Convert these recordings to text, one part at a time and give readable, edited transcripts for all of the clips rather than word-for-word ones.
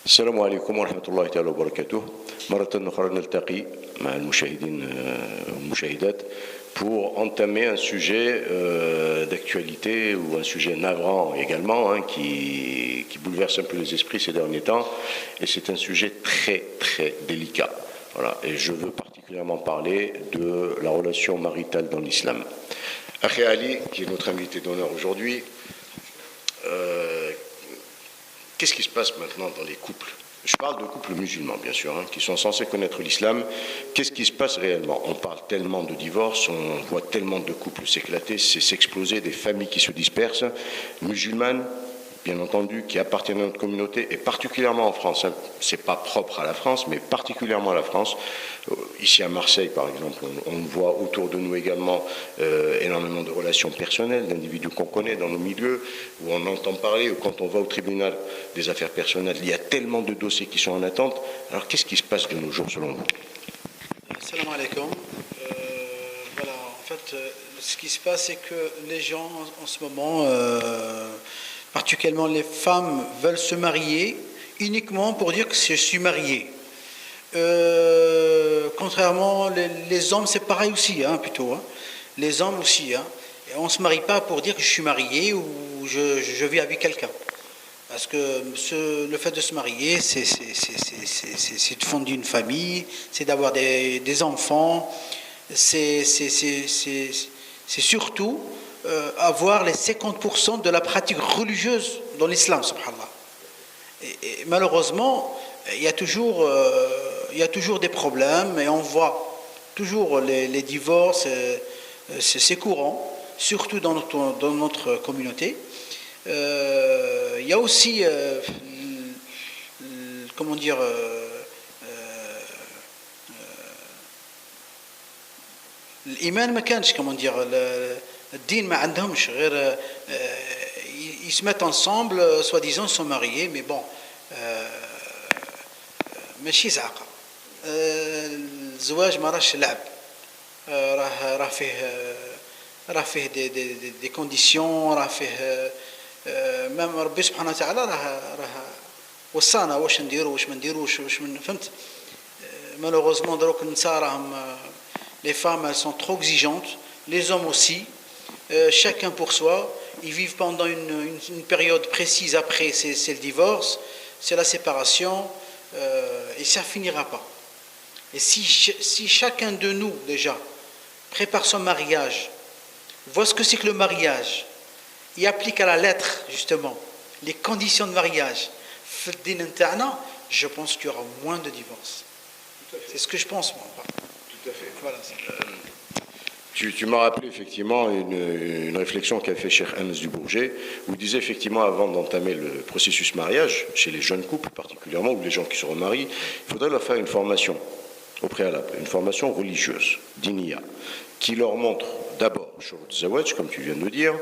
السلام عليكم ورحمة الله تعالى وبركاته. مرة أخرى نلتقي مع المشاهدين والمشاهدات pour entamer un sujet d'actualité ou un sujet navrant également qui bouleverse un peu les esprits ces derniers temps, et c'est un sujet très très délicat. Voilà. Et je veux particulièrement parler de la relation maritale dans l'islam. Akhi Ali, qui est notre invité d'honneur aujourd'hui, qu'est-ce qui se passe maintenant dans les couples? Je parle de couples musulmans, bien sûr, qui sont censés connaître l'islam. Qu'est-ce qui se passe réellement? On parle tellement de divorces, on voit tellement de couples s'éclater, s'exploser, des familles qui se dispersent, musulmanes, bien entendu, qui appartiennent à notre communauté, et particulièrement en France. C'est pas propre à la France, mais particulièrement à la France. Ici à Marseille, par exemple, on voit autour de nous également énormément de relations personnelles, d'individus qu'on connaît dans nos milieux, où on entend parler, ou quand on va au tribunal des affaires personnelles, il y a tellement de dossiers qui sont en attente. Alors qu'est-ce qui se passe de nos jours selon vous? Salam alaikum. Voilà, en fait, ce qui se passe, c'est que les gens en ce moment, particulièrement les femmes, veulent se marier uniquement pour dire que je suis marié. Contrairement, les hommes, c'est pareil aussi, plutôt. Les hommes aussi. Et on ne se marie pas pour dire que je suis marié ou je vis avec quelqu'un. Parce que le fait de se marier, c'est de fonder une famille, c'est d'avoir des enfants, c'est surtout avoir les 50% de la pratique religieuse dans l'islam, subhanallah. Et malheureusement, il y a toujours des problèmes, et on voit toujours les divorces, c'est courant, surtout dans notre communauté. Il y a aussi, comment dire, l'iman ma كانش, comment dire, الدين ما عندهمش غير ils se mettent ensemble, soi-disant ils sont mariés, mais bon, ماشي زعقة. الزواج ما راهش لعب, راه فيه des conditions, راه فيه مام ربي سبحانه وتعالى راه وصانا واش نديروا واش ما نديروش واش من فهمت. malheureusement دروك النساء راهم, les femmes elles sont trop exigeantes, les hommes aussi, chacun pour soi. Ils vivent pendant une période précise, après c'est le divorce, c'est la séparation, et ça finira pas. Et si chacun de nous déjà prépare son mariage, voit ce que c'est que le mariage, et applique à la lettre justement les conditions de mariage, je pense qu'il y aura moins de divorces. C'est ce que je pense, moi. Tout à fait. Voilà. Tu m'as rappelé effectivement une réflexion qu'a fait Cheikh Anas du Bourget, où il disait effectivement, avant d'entamer le processus mariage, chez les jeunes couples particulièrement, ou les gens qui se remarient, il faudrait leur faire une formation au préalable, une formation religieuse, diniya, qui leur montre d'abord, shurut zawaj, comme tu viens de dire,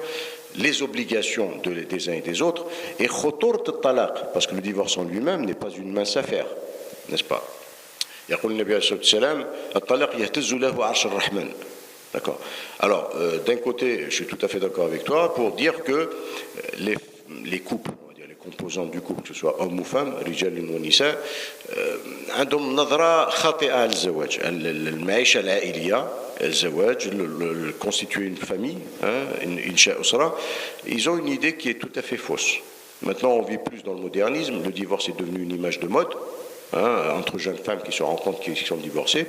les obligations des uns et des autres, et khotour talaq, parce que le divorce en lui-même n'est pas une mince affaire, n'est-ce pas? يقول النبي عليه الصلاة والسلام الطلاق يهتز له عرش الرحمن. D'accord. Alors, d'un côté, je suis tout à fait d'accord avec toi pour dire que les couples, on va dire les composants du couple, que ce soit hommes ou femmes, رجال ونساء, عندهم نظرة خاطئة على الزواج. المعيشة العائلية, الزواج, constituer une famille, إنشاء أسرة, ils ont une idée qui est tout à fait fausse. Maintenant, on vit plus dans le modernisme, le divorce est devenu une image de mode. Entre jeunes femmes qui se rencontrent, qui sont divorcées,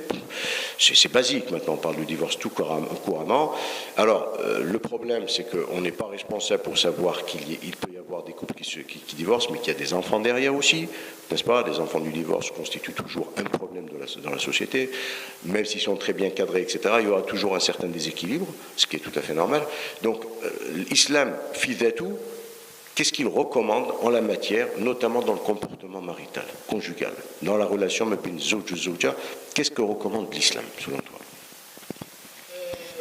c'est basique. Maintenant, on parle du divorce tout couramment. Alors, le problème, c'est qu'on n'est pas responsable pour savoir qu'il peut y avoir des couples qui divorcent, mais qu'il y a des enfants derrière aussi, n'est-ce pas? Les enfants du divorce constituent toujours un problème dans la société, même s'ils sont très bien cadrés, etc. Il y aura toujours un certain déséquilibre, ce qui est tout à fait normal. Donc, l'islam, fidatou, qu'est-ce qu'il recommande en la matière, notamment dans le comportement marital, conjugal, dans la relation mabin zawj zawja? Qu'est-ce que recommande l'islam, selon toi?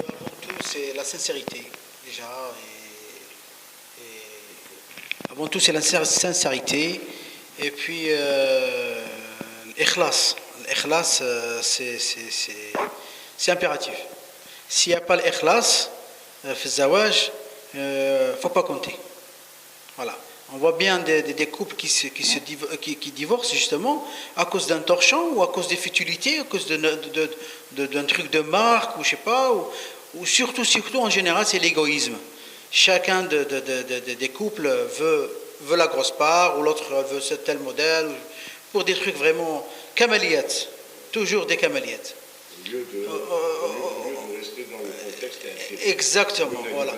Avant tout, c'est la sincérité, déjà. Avant tout, c'est la sincérité. Et puis, l'ikhlas. L'ikhlas, c'est impératif. S'il n'y a pas l'ikhlas, le zawaj, il ne faut pas compter. Voilà. On voit bien des couples qui divorcent justement à cause d'un torchon ou à cause des futilités, à cause d'un truc de marque ou je sais pas, ou surtout en général c'est l'égoïsme. Chacun des couples veut la grosse part ou l'autre veut tel modèle pour des trucs vraiment kamaliyat, toujours des kamaliyat. Au lieu de rester dans le contexte. Exactement, voilà.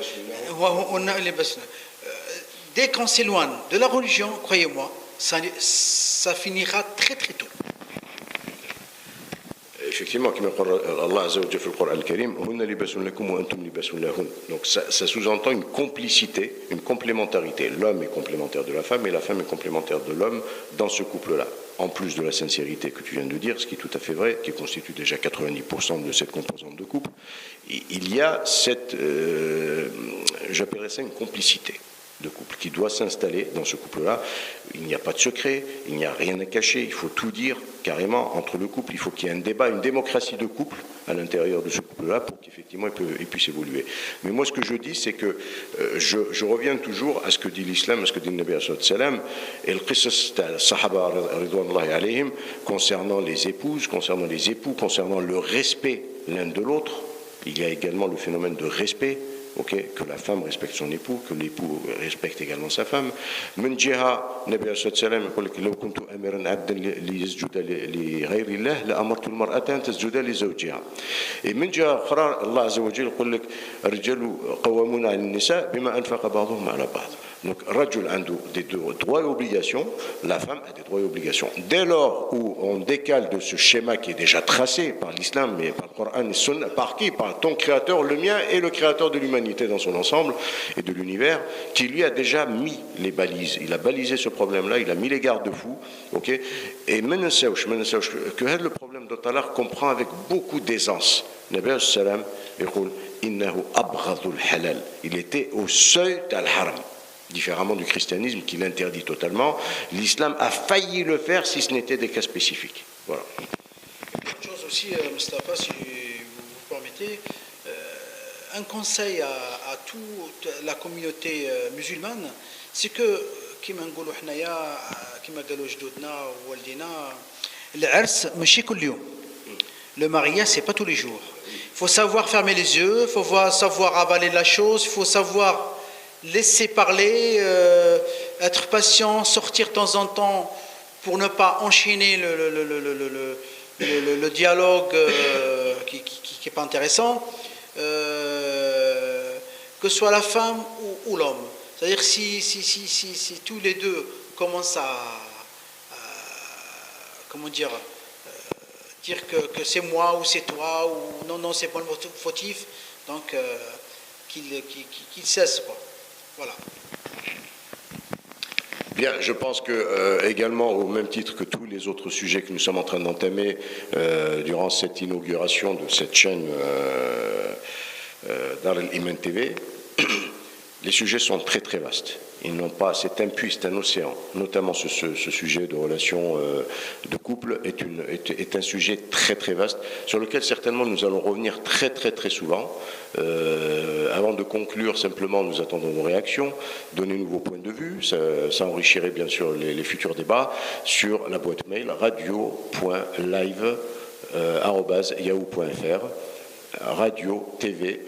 Dès qu'on s'éloigne de la religion, croyez-moi, ça finira très très tôt. Effectivement, comme Allah Azza wa Jalla dans le Coran al-Karim, hunna libasun lakum wa antum libasun lahun. Donc ça sous-entend une complicité, une complémentarité. L'homme est complémentaire de la femme et la femme est complémentaire de l'homme dans ce couple-là. En plus de la sincérité que tu viens de dire, ce qui est tout à fait vrai, qui constitue déjà 90% de cette composante de couple, il y a cette, j'appellerais ça une complicité de couple qui doit s'installer dans ce couple-là. Il n'y a pas de secret, il n'y a rien à cacher, il faut tout dire carrément entre le couple. Il faut qu'il y ait un débat, une démocratie de couple à l'intérieur de ce couple-là pour qu'effectivement il puisse évoluer. Mais moi ce que je dis, c'est que je reviens toujours à ce que dit l'islam, à ce que dit le Nabi sallallahu alayhi wa sallam, et le qisas sahaba ridwanullahi alayhim concernant les épouses, concernant les époux, concernant le respect l'un de l'autre. Il y a également le phénomène de respect. Okay, que la femme respecte son époux, que l'époux respecte également sa femme. من جهة النبي صلى الله عليه وسلم يقول لك لو كنت أمرا عبدا ليسجد لغير الله لأمرت المرأة أن تسجد لزوجها. من جهة أخرى الله عز وجل يقول لك الرجال قوامون على النساء بما أنفق بعضهم على بعض. Donc, Rajul a des droits et obligations, la femme a des droits et obligations. Dès lors où on décale de ce schéma qui est déjà tracé par l'islam, mais par le Coran et Sunna, par qui? Par ton créateur, le mien et le créateur de l'humanité dans son ensemble et de l'univers, qui lui a déjà mis les balises. Il a balisé ce problème-là, il a mis les garde-fous. Okay? Et maintenant, que le problème de talaq comprend avec beaucoup d'aisance. Nabi sallam, il était au seuil d'al-haram. Différemment du christianisme qui l'interdit totalement, l'islam a failli le faire si ce n'était des cas spécifiques. Voilà. Une chose aussi, Mustafa, si vous permettez, un conseil à toute la communauté musulmane, c'est que, كما نقولوا حنايا كما قالوا جدودنا ووالدينا العرس ماشي كل يوم. Le mariage, c'est pas tous les jours. Il faut savoir fermer les yeux, il faut savoir avaler la chose, il faut savoir laisser parler, être patient, sortir de temps en temps pour ne pas enchaîner le dialogue qui n'est pas intéressant, que ce soit la femme ou l'homme. C'est-à-dire si tous les deux commencent à comment dire que c'est moi ou c'est toi ou non c'est pas le fautif, donc qu'il cesse quoi. Voilà. Bien, je pense que également, au même titre que tous les autres sujets que nous sommes en train d'entamer durant cette inauguration de cette chaîne Dar al-Iman TV, les sujets sont très très vastes. Ils n'ont pas, c'est un puits, c'est un océan. Notamment ce sujet de relations de couple est un sujet très très vaste sur lequel certainement nous allons revenir très très très souvent. Avant de conclure, simplement, nous attendons vos réactions, donner de nouveaux points de vue. Ça enrichirait bien sûr les futurs débats sur la boîte mail radio.live@yahoo.fr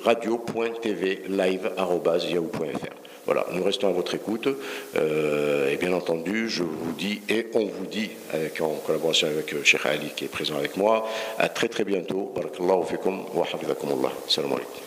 radio.tv live@yahoo.fr. Voilà, nous restons à votre écoute et bien entendu, je vous dis et on vous dit, en collaboration avec Cheikh Ali qui est présent avec moi, à très très bientôt. Barakallahu fikum wa hafidhakumullah. Salam alaikum.